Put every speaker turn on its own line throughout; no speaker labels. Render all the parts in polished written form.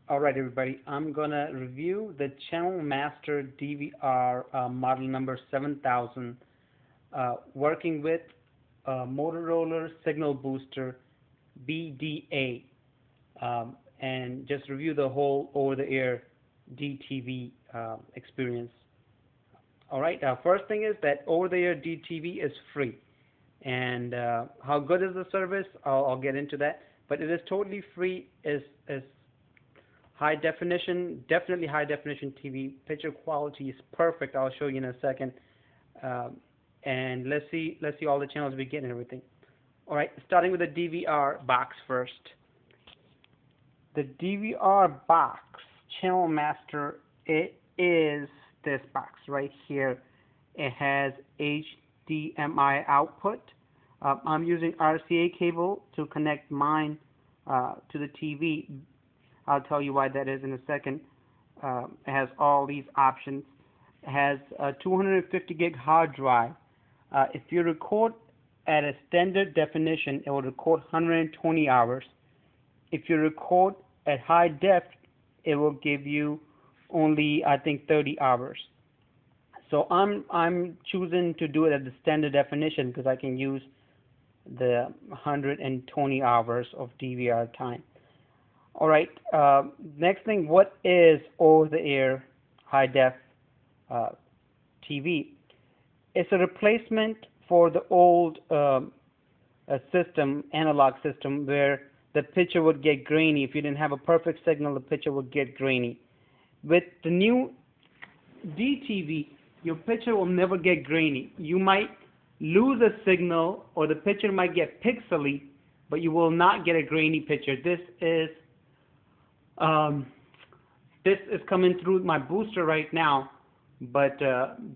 Alright everybody, I'm gonna review the Channel Master DVR model number 7000 working with Motorola Signal Booster BDA and just review the whole over-the-air DTV experience. Alright, first thing is that over-the-air DTV is free, and how good is the service? I'll get into that, but it is totally free. Is high definition, definitely high definition TV. Picture quality is perfect. I'll show you in a second. And let's see all the channels we get and everything. All right, starting with the DVR box first. The DVR box, Channel Master, it is this box right here. It has HDMI output. I'm using RCA cable to connect mine to the TV. I'll tell you why that is in a second. It has all these options. It has a 250 gig hard drive. If you record at a standard definition, it will record 120 hours. If you record at high def, it will give you only, I think, 30 hours. So I'm choosing to do it at the standard definition because I can use the 120 hours of DVR time. Alright, next thing, what is over-the-air high-def TV? It's a replacement for the old system, analog system, where the picture would get grainy. If you didn't have a perfect signal, the picture would get grainy. With the new DTV, your picture will never get grainy. You might lose a signal, or the picture might get pixely, but you will not get a grainy picture. This is coming through my booster right now, but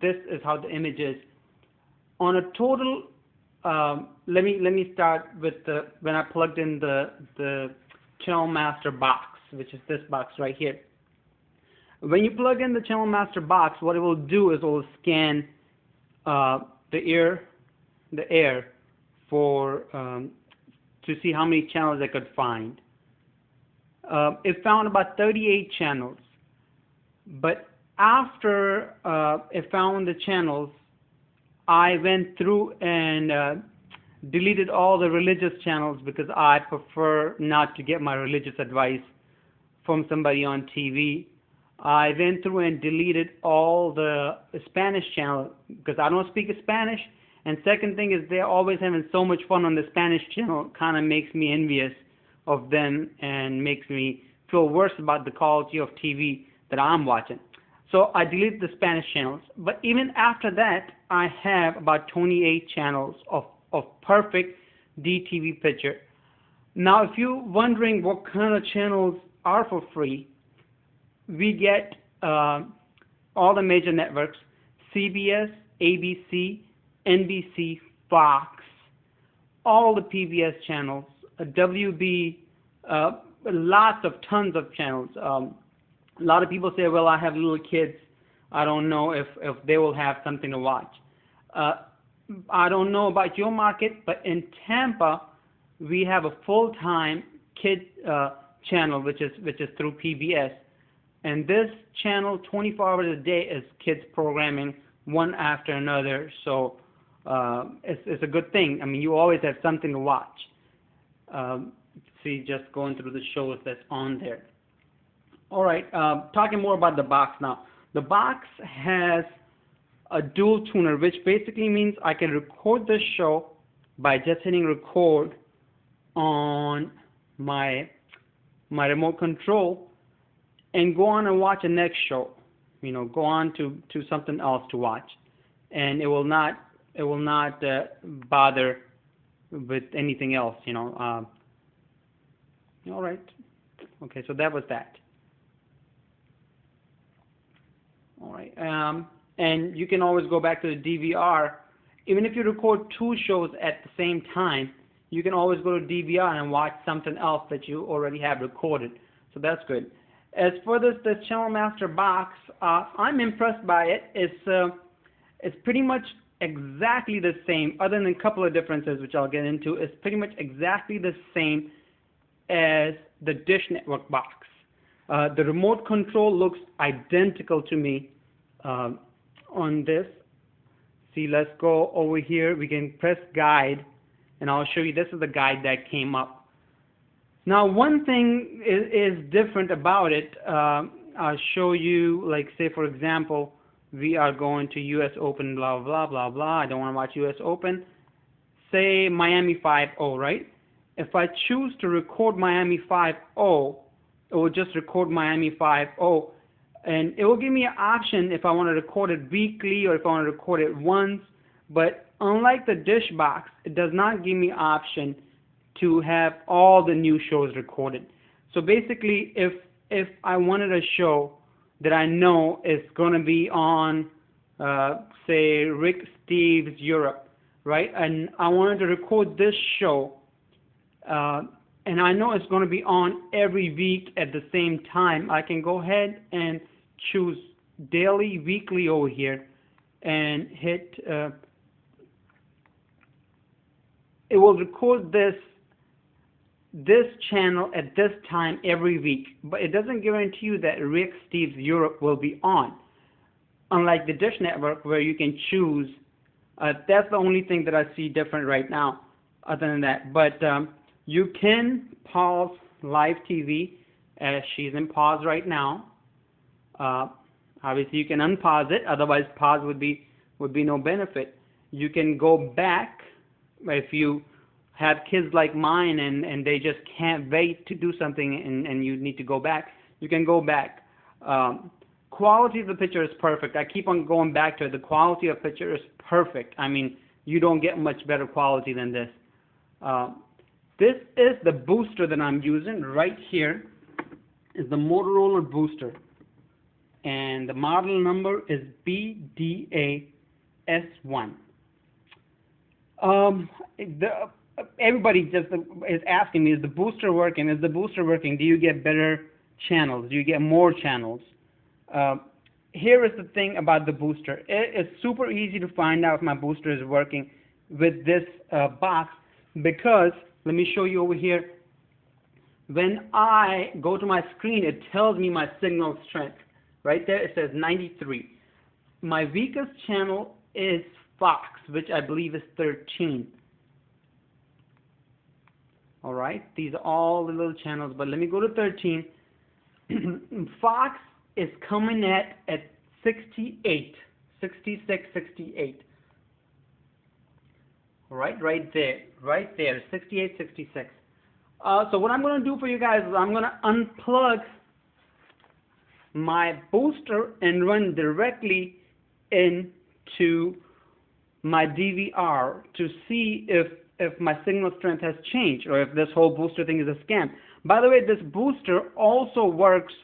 this is how the image is. On a total, let me start with when I plugged in the Channel Master box, which is this box right here. When you plug in the Channel Master box, what it will do is it will scan the air for to see how many channels it could find. It found about 38 channels, but after it found the channels, I went through and deleted all the religious channels because I prefer not to get my religious advice from somebody on TV. I went through and deleted all the Spanish channels because I don't speak Spanish, and second thing is they're always having so much fun on the Spanish channel. It kind of makes me envious of them and makes me feel worse about the quality of TV that I'm watching. So I deleted the Spanish channels. But even after that, I have about 28 channels of perfect DTV picture. Now, if you're wondering what kind of channels are for free, we get all the major networks: CBS, ABC, NBC, Fox, all the PBS channels, WB, lots of tons of channels. A lot of people say, well, I have little kids, I don't know if they will have something to watch. I don't know about your market, but in Tampa we have a full-time kid channel which is through PBS, and this channel 24 hours a day is kids programming one after another. So it's a good thing. I mean, you always have something to watch. See, just going through the shows that's on there. Alright, talking more about the box now. The box has a dual tuner, which basically means I can record the show by just hitting record on my remote control and go on and watch the next show. You know, go on to something else to watch, and it will not bother with anything else. You know. All right. Okay, so that was that. All right. And you can always go back to the DVR. Even if you record two shows at the same time, you can always go to DVR and watch something else that you already have recorded. So that's good. As for this Channel Master box, I'm impressed by it. It's pretty much exactly the same, other than a couple of differences which I'll get into. It's pretty much exactly the same as the Dish Network box. The remote control looks identical to me on this. See, let's go over here. We can press guide, and I'll show you. This is the guide that came up. Now, one thing is different about it. I'll show you, like, say, for example, we are going to US Open, blah, blah, blah, blah. I don't want to watch US Open. Say Miami 5-0, right? If I choose to record Miami 5-0, it will just record Miami 5-0. And it will give me an option if I want to record it weekly or if I want to record it once. But unlike the Dish box, it does not give me an option to have all the new shows recorded. So basically, if I wanted a show that I know is going to be on, say, Rick Steves Europe, right? And I wanted to record this show, and I know it's going to be on every week at the same time, I can go ahead and choose daily, weekly over here, and hit, it will record this channel at this time every week, but it doesn't guarantee you that Rick Steves Europe will be on. Unlike the Dish Network, where you can choose, that's the only thing that I see different right now, other than that. But you can pause live TV, as she's in pause right now. Obviously, you can unpause it. Otherwise, pause would be no benefit. You can go back if you have kids like mine and they just can't wait to do something and you need to go back. You can go back. Quality of the picture is perfect. I keep on going back to it. The quality of picture is perfect. I mean, you don't get much better quality than this. This is the booster that I'm using right here. Is the Motorola booster, and the model number is BDA-S1. Everybody just is asking me, is the booster working? Is the booster working? Do you get better channels? Do you get more channels? Here is the thing about the booster. It's super easy to find out if my booster is working with this box, because let me show you over here. When I go to my screen, it tells me my signal strength. Right there, it says 93. My weakest channel is Fox, which I believe is 13. All right, these are all the little channels, but let me go to 13. Fox is coming at 68, 66, 68. All right, right there, 68, 66. So what I'm going to do for you guys is I'm going to unplug my booster and run directly into my DVR to see if my signal strength has changed or if this whole booster thing is a scam. By the way, this booster also works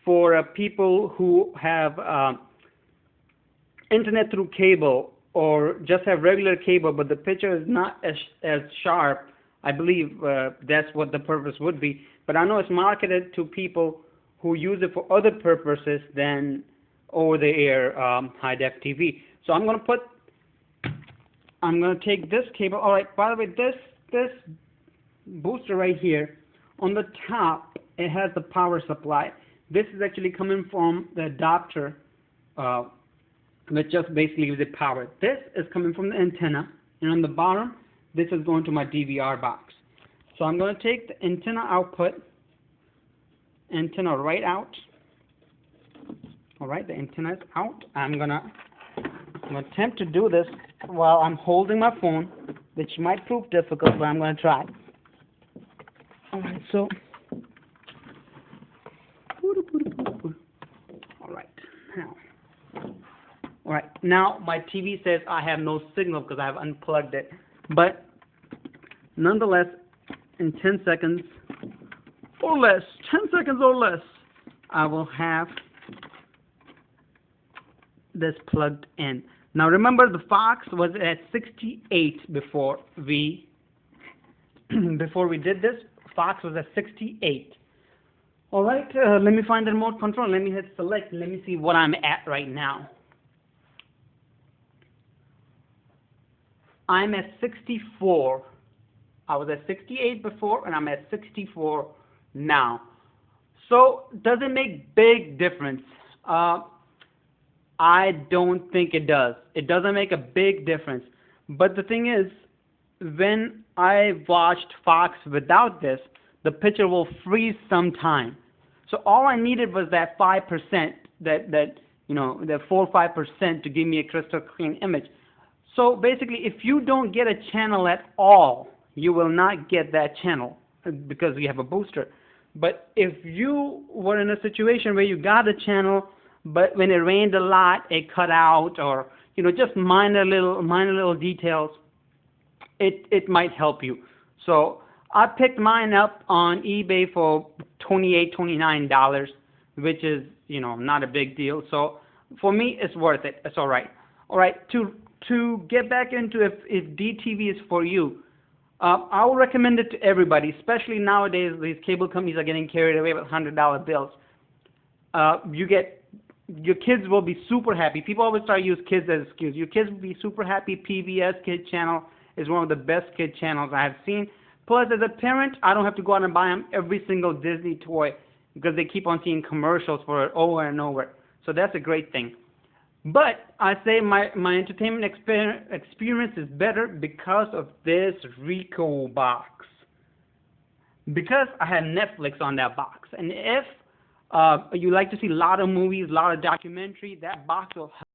for people who have internet through cable or just have regular cable, but the picture is not as sharp. I believe that's what the purpose would be. But I know it's marketed to people who use it for other purposes than over-the-air high-def TV. So I'm going to take this cable. All right, by the way, this booster right here, on the top, it has the power supply. This is actually coming from the adapter, which just basically gives it power. This is coming from the antenna, and on the bottom, this is going to my DVR box. So I'm going to take the antenna output, antenna right out. All right, the antenna is out. I'm gonna attempt to do this while I'm holding my phone, which might prove difficult, but I'm gonna try. All right, so all right, now my TV says I have no signal because I have unplugged it, but nonetheless, in 10 seconds or less, I will have this plugged in. Now remember, the Fox was at 68 before we did this. Fox was at 68. All right, let me find the remote control. Let me hit select. Let me see what I'm at right now. I'm at 64. I was at 68 before, and I'm at 64 now. So does it make big difference? I don't think it does. It doesn't make a big difference. But the thing is, when I watched Fox without this, the picture will freeze sometime. So all I needed was that 5%, that 4 or 5% to give me a crystal clean image. So basically, if you don't get a channel at all, you will not get that channel because you have a booster. But if you were in a situation where you got a channel, but when it rained a lot, it cut out, or just minor little details, it might help you. So I picked mine up on eBay for $28, $29, which is not a big deal. So for me, it's worth it. It's all right. All right. To get back into if DTV is for you, I will recommend it to everybody, especially nowadays. These cable companies are getting carried away with $100 bills. Your kids will be super happy. People always try to use kids as excuse. Your kids will be super happy. PBS Kid Channel is one of the best kid channels I have seen. Plus, as a parent, I don't have to go out and buy them every single Disney toy because they keep on seeing commercials for it over and over. So that's a great thing. But I say my entertainment experience is better because of this Roku box. Because I have Netflix on that box. And if you like to see a lot of movies, a lot of documentary, that box will help